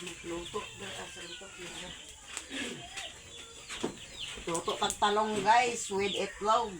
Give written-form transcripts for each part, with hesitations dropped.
Luto. Luto pagtalong guys with itlog.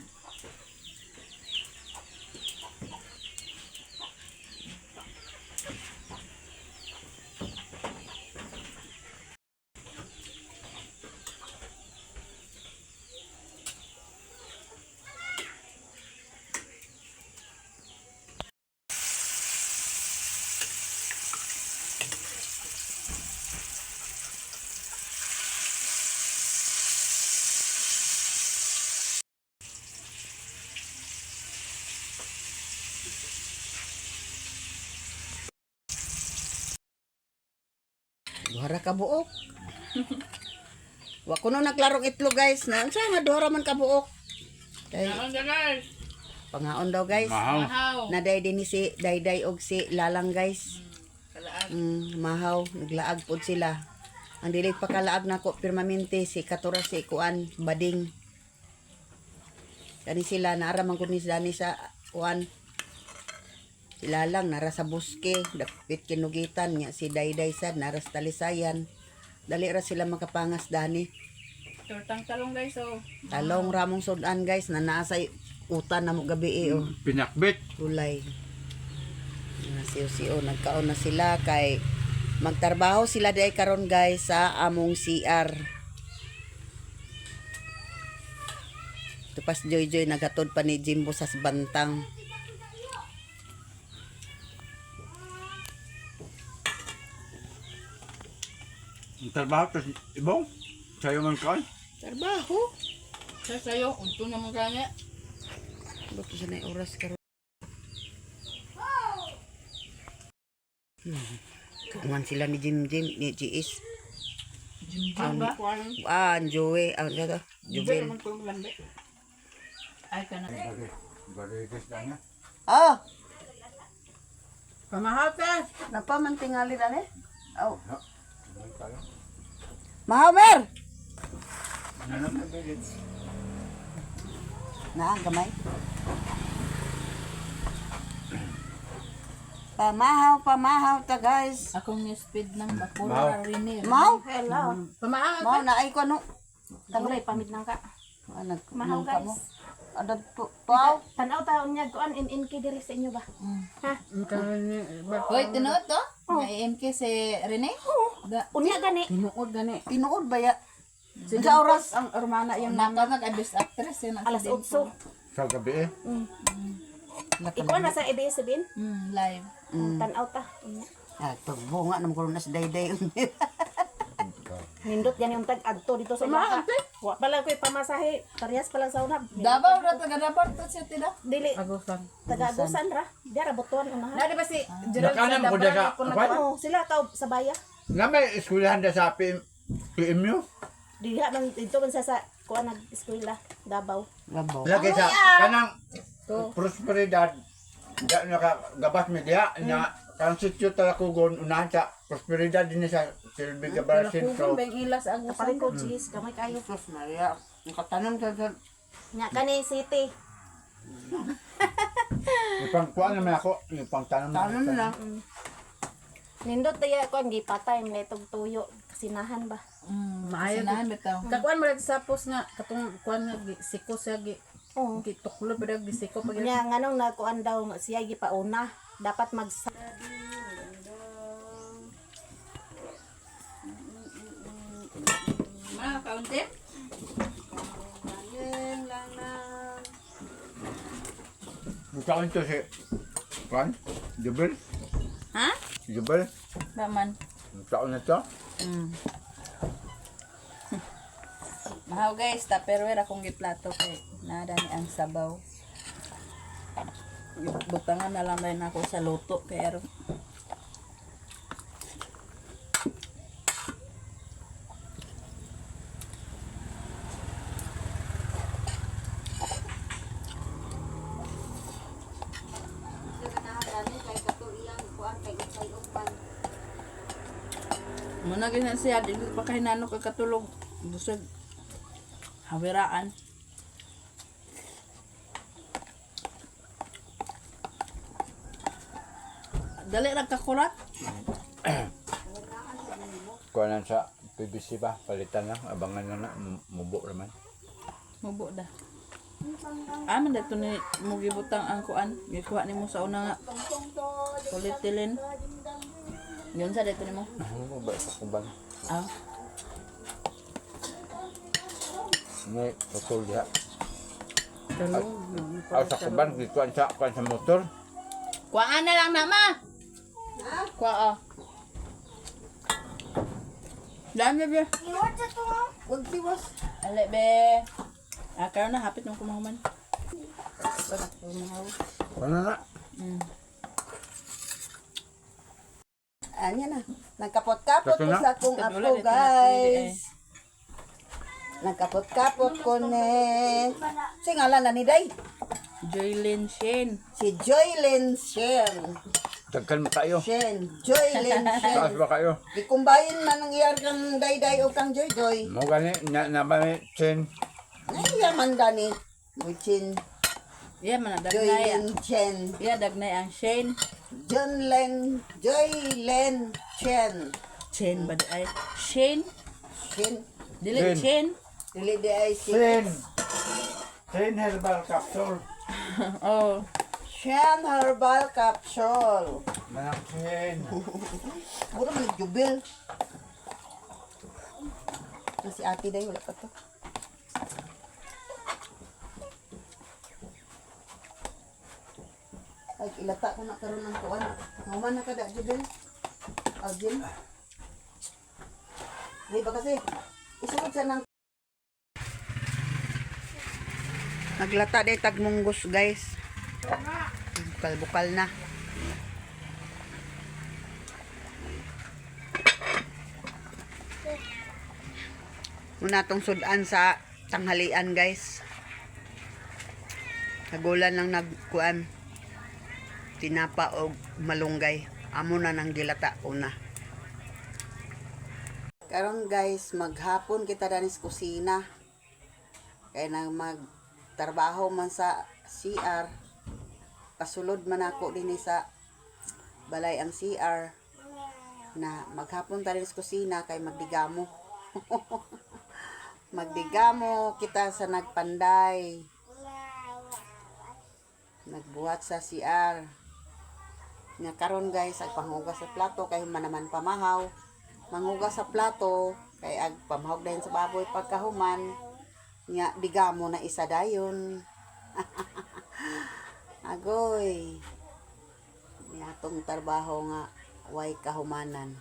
Duhara ka buok. Wa kuno naglarong itlog guys. Na unsa nga duhara man ka buok. Kay guys. pangaon daw guys. Mahaw. Naday din si Dayday og si Lalang guys. Kalaag. Mahaw, naglaag pod sila. Ang dili pa kalaag nako permanente si Katura si Kuan Bading. Kani sila naara man kunis dani sa Kuan. Sila lang nara sa buske, dapit kinugitan nga si Dayday sad nara sa Talisayan. Dali ra sila makapangas dani. Tortang talong guys oh. Talong ramong sudan guys na naa sa utan na mo gabi oh. Pinakbit. Kulay. Siyo nagkaon na sila kay magtrabaho sila day karon guys sa among CR. Tupas Joy nagatod pa ni Jimbo sa bantang. Ang trabaho tas ibong. Sayo man kaon. Trabaho. Sa sayo, unto naman kanya. Bakit sa na oras karon? Kuman sila ni Jim ni GS. Jim ba? Joey, ano Jubel. Ay ka na. Baritis na nga. Oh, Pamahaw ta. napa man tingali dali? Oh. Mahamer. Na ang gamay. Pamahaw ta guys. Akong new speed ng bakuro Mahaw. rinir. Mau? Hello. Pamahaw Mau na ay ko ano? Tanglay pamid nang ka. Anak, Mahaw, nung guys. kamo. Ada tuaw. Tanaw ta unya kuan MNK diri sa inyo ba? Ha? Hoy, tinuod to? Nga IMK si Rene? Unya gani. Tinuod gani. Tinuod ba ya? Sa oras Ang hermana yung nakangag ay best actress yun. Alas 8. Sa gabi eh. Ikaw na sa ABS-CBN? Live. Tanaw ta unya. Ah, bunga naman ko na si Dayday. Nindot yan yung tag-agto dito sa ilaha. Wa pala ko'y pamasahe. Parehas pala sa unab. Davao ra taga-Davao to siya tida. Dili. Agusan. Taga-agusan ra. Diara botuan unahan. Nari ba si Gerald Nakanan mo daga. Oo, sila tao sa baya. Nga may eskwelahan da sa PMU. Diha man dito man sa kuan nag-eskwela Davao. Gabaw. Lagi sa kanang prosperidad. Da nakagabas mi diha na constitute ta ko gon unahan sa prosperidad din sa Silvia Gabar Centro. Bang ilas ang Kapalit ko cheese kamay kayo. Sus Maria, nakatanon sa Nya kani city. Ipangkuan naman ako, ipangtanong tanon lang. Nindot taya ko ang gipatay netong tuyo kasinahan ba. maayo na bitaw. Kakuan mo sa pos nga katong kuan nga siko sa gi Oo. tuklo pero gi siko pag Nya nganong nakuan daw siya gipauna dapat mag mga kaunti. Bukain to si Juan, Jubel, Ha? Jubel, Baman. taon na to. Mahaw guys, tupperware akong giplato kay nada ni ang sabaw. Butangan na lang rin ako sa luto kay aron. Muna ganyan siya, di pa kahinano kay katulog. Busog. Hawiraan. Dali lang kakurat. Kuanan sa PVC ba? Palitan lang. Abangan na na. Mubo naman. Mubo da. Man dito ni mo gibutang ang kuan. Gikuha nimo sa una nga. Polyethylene. Yun sa dito nimo. Ano ba sa kuban? Ah. May putol diha. Tulong. Sa kuban, gikuan sa motor. Kuhaan na lang na ma. Kuha ah. Dami be. Huwag siwas. Ale be. Karon na hapit ng kumahuman. Kumahaw. Ano na? Anya na. Nagkapot-kapot ko Ito na? sa akong Kadula, apo, dito na pwede, guys. Nagkapot-kapot ko ne. Singala na ni Day. Joylyn Shane. Si Joylyn Shen. Dagkan mo kayo. Joylyn Taas Shen. ba kayo? Ikumbayin man ang iyar kang Day o kang Joy. Mo gani na ba may chin? Ay, yaman gani. Muchin. Iya man dagnay. Joylyn Shen. Iya dagnay ang Shane. Joylyn Shen. Shane ba di ay? Shane. Shen. Dili Shane. Shane. Dili di ay si Chin! Chin herbal capsule. Oh. Shen Herbal Capsule. Manang chin. Puro man jubil. Na si ate Day, wala pa to. Ay, ilata ko na karoon ng kuwan. Human na kada, jubil. Aljin. Di ba kasi? Isunod siya ng... Naglata day tagmunggos, guys. Bukal-bukal na. Muna tong sudan sa tanghalian, guys. Kagulan lang nagkuan. Tinapa o malunggay. Amo na nang gilata una. Karon guys, maghapon kita danis kusina. Kaya nang magtrabaho man sa CR. Pasulod man ako din sa balay ang CR. Na maghapon ta danis kusina kay magdigamo. Magdigamo kita sa nagpanday. Nagbuhat sa CR. Nga karon guys, ag panghugas sa plato kay manaman pamahaw. Manghugas sa plato kay ag pamahog dayon sa baboy pagkahuman. Nga digamo na isa dayon. Agoy. Atong trabaho nga way kahumanan.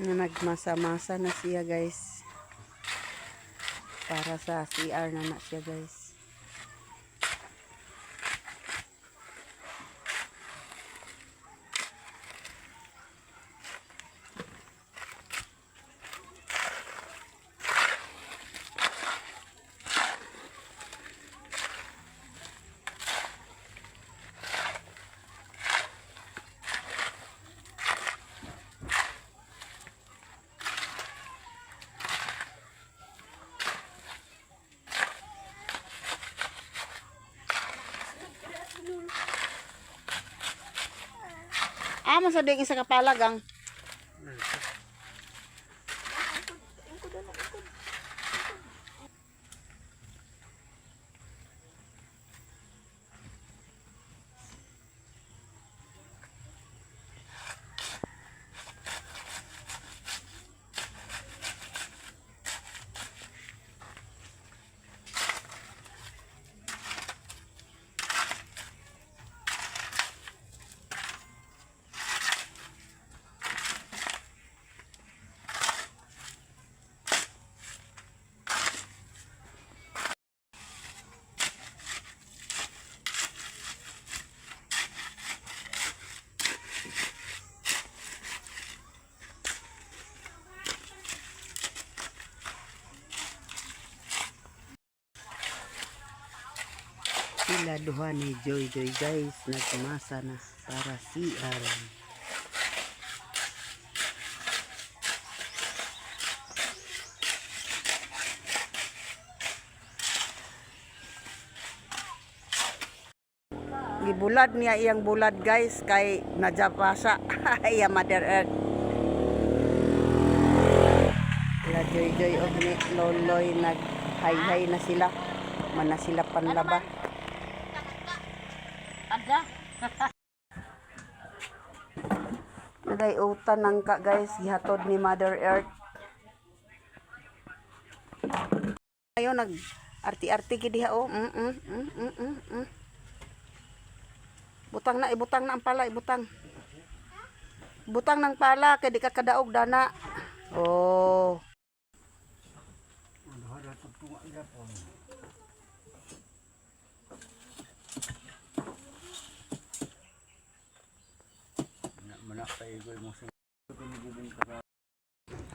Na nagmasa-masa na siya, guys. Para sa CR na siya, guys. Sa ding isa kapalagang. Sila duha ni Joy guys, nagmasa na para CR. Gibulad niya iyang bulad guys kay najapasa. Iya Mother Earth. Sila Joy og ni Loloy nag-hay-hay na sila. Mana sila panlaba. Ada. Naday utan nangka guys gihatod ni Mother Earth. Ayo nag arti-arti gid diha oh. Butang na ang pala ibutang. Butang ng pala kay di ka kadaog dana. Oh.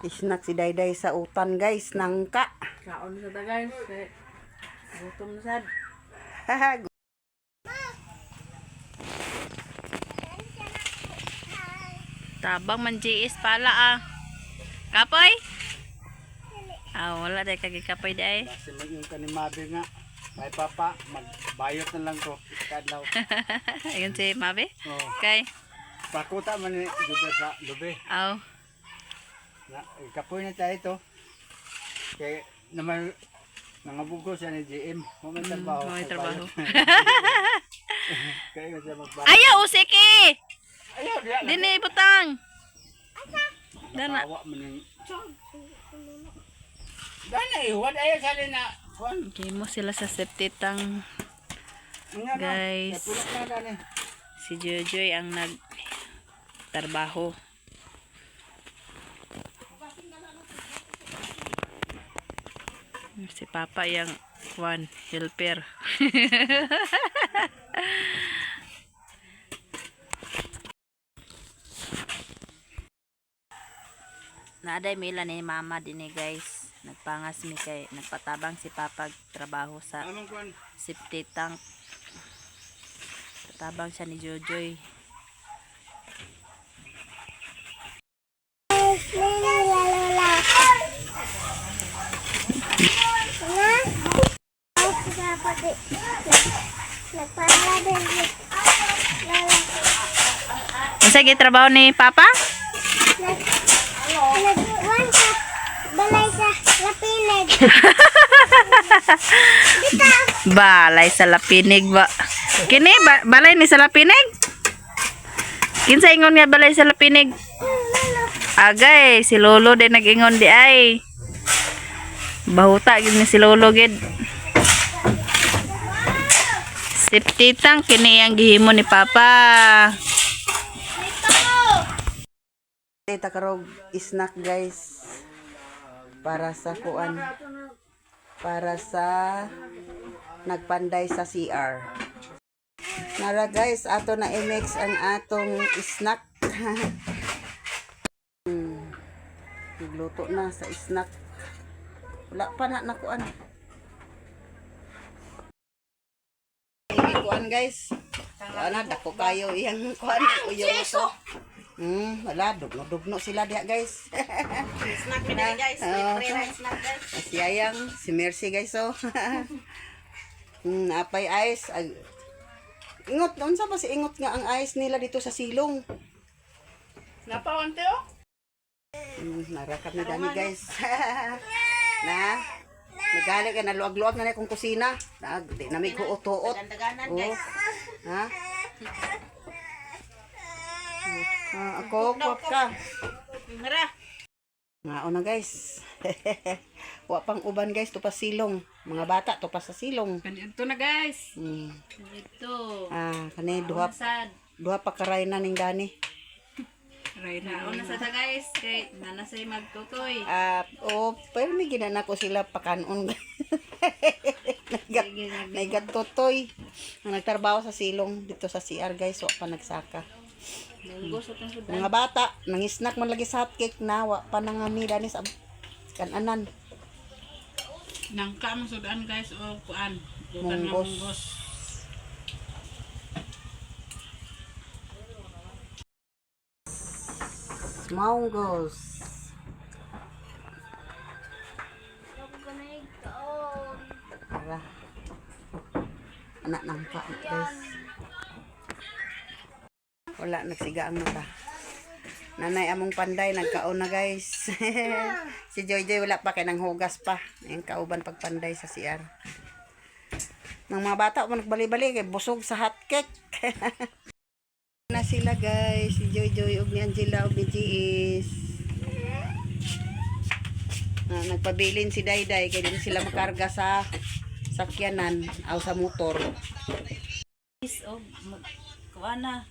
Isnak si Dayday sa utan guys, nangka. Kaon sa ta guys. Kay gutom na sad. Tabang man GS pala ah. Kapoy? Ah, wala day kagi kapoy day. Kasi maging kanimabi nga. May papa, magbayot na lang ko. Kadlaw. Ayun si Mabe. Oh. Kay. Pakuta man ni Lube sa Lube. Aw. Na, kapoy na tayo ito. Kaya naman, nangabugo siya ni GM. May trabaho. may trabaho. Kaya nga siya magbayot. Ayaw, usiki! Ayaw, diya lang. Dini butang. Dana. Bawa man yung... Dana eh, what ayaw sa na... Kuan. Gimo sila sa septitang Nga na, Guys. napulak na dani. si Jojoy ang nagtrabaho. Si Papa yung helper. Naaday mila ni Mama din guys. Nagpangas mi kay nagpatabang si Papa trabaho sa Anong kuan? septic tank. Patabang siya ni Jojoy. Unsa gi trabaho ni Papa? Balay sa lapinig. Balay sa lapinig ba? Kini balay ni sa lapinig? Kinsa ingon nga balay sa lapinig? Agay, si Lolo din nag-ingon di ay. Bahuta gid ni si Lolo gid. Septitang kini ang gihimo ni Papa. Ita karog snack guys. Para sa kuan. Para sa nagpanday sa CR. Nara guys, ato na i-mix ang atong snack. Nagluto na sa snack. Wala pa na nakuan. Kuan guys. Wala dako kayo iyang kuan uyo ko. Wala dugno sila diha guys. Snack mi guys, pre na snack guys. Si Ayang, si Mercy guys oh. Apay ice. Ingot, unsa ba si ingot nga ang ice nila dito sa silong? Napawan teo? Narakap ni Dani guys. Na, nagali ka na luag-luag na kung kusina. Di na may huot-huot. Dagdagan Oh. Ha? Ako, kuwap ka. Mara. Nga na guys. Wa pang uban guys, to pa silong. Mga bata to pa sa silong. Kanito na guys. Hmm. Kanito. Kani duha pa karay na ning Dani. Right na. Una sa ta guys, kay nanasay magtutoy. Pero may ginana ko sila pakanon. Naigat-totoy. Ang nagtrabaho sa silong dito sa CR guys, wa pa nagsaka. Lunggos atong sudan. Mga bata, nangisnak man lagi sa hotcake na, wa pa nangami Dani sa kananan. Nangka mo sudan guys o kuan. Dutan nga Munggos. munggos. Monggos. Tara. Anak nangka guys. Wala, nagsiga ang mata. Nanay among panday, nagkaon na guys. Si Joy Joy wala pa, kay nang hugas pa. Yung kauban pagpanday sa CR. Nang mga bata, nagbali-bali, kay busog sa hot cake. Na sila guys, si Joy Joy, ug ni Angela, ug ni GS. Nagpabilin si Dayday, kaya din sila makarga sa sakyanan, aw sa motor. Oh, kuha na.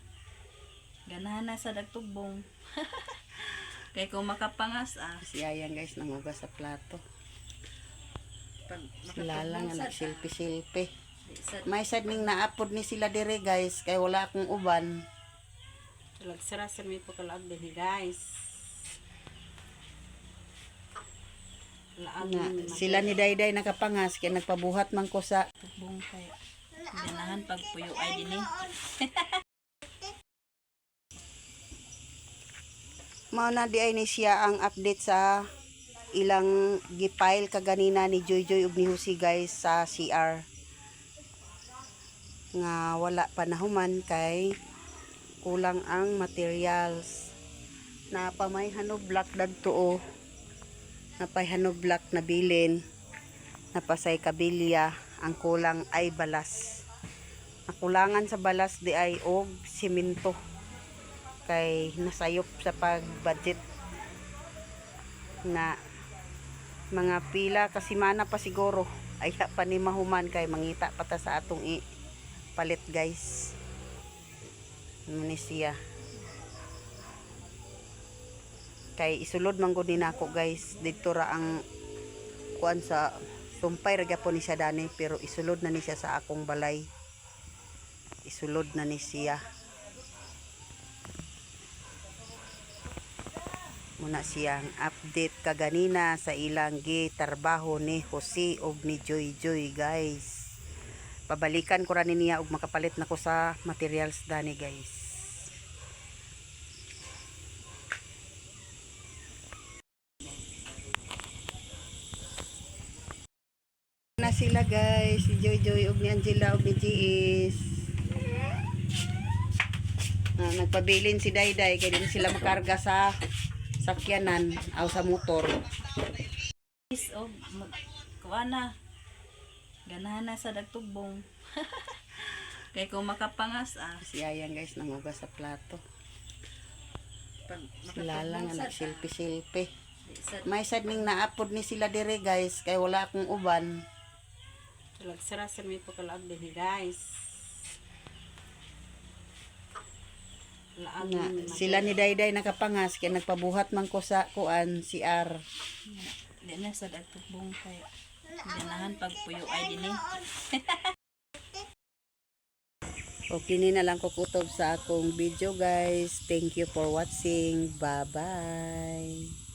Ganahan na sa dagtugbong. Kay kung makapangas Si Ayan guys, nangugas sa plato. pag Sila lang nga nagsilpi-silpi. sa May sad ning naapod ni sila dire guys, kay wala akong uban. lagsara sa may pagkalag din guys. Laag Nga, sila ni Dayday nakapangas, kaya nagpabuhat man ko sa tugbong kay ganahan pag puyo ay dinhi. mao na di ay ni siya ang update sa ilang gipile kaganina ni Joy Joy ug ni Husi guys sa CR. Nga wala pa nahuman kay kulang ang materials. Napamay hanog black dadto napay hanog black na bilin, napasay kabilya, ang kulang ay balas. Nakulangan sa balas di ay og simento kay nasayop sa pag-budget na mga pila kasi mana pa siguro ay pa ni mahuman kay mangita pa ta sa atong palit guys. Muni siya kay isulod man gud ni nako guys dito ra ang kuan sa sumpay ra gyapon ni siya dani, pero isulod na ni siya sa akong balay, isulod na ni siya. Muna siyang update kaganina sa ilang gitarbaho ni Jose og ni Joy Joy guys. Pabalikan ko ra niya og makapalit na ko sa materials dani guys. Na sila guys, si Joy Joy ug ni Angela ug ni GS. Nagpabilin si Dayday, kaya din sila makarga sa sakyanan, aw sa motor. Oh, kuha na. Ganahan na sa dagtugbong. Kay kung makapangas Si Ayan guys, nangugas sa plato. pag Sila lang nga nagsilpi-silpi. sa May sad ning naapod ni sila dire guys, kay wala akong uban. lagsara sa may pagkalag din guys. Laag Nga, sila ni Dayday nakapangas, kaya nagpabuhat man ko sa kuan CR. di na sa dagtugbong kay ganahan pag puyo ay dinhi. Okay, ni na lang ko kutob sa akong video guys. Thank you for watching. Bye-bye.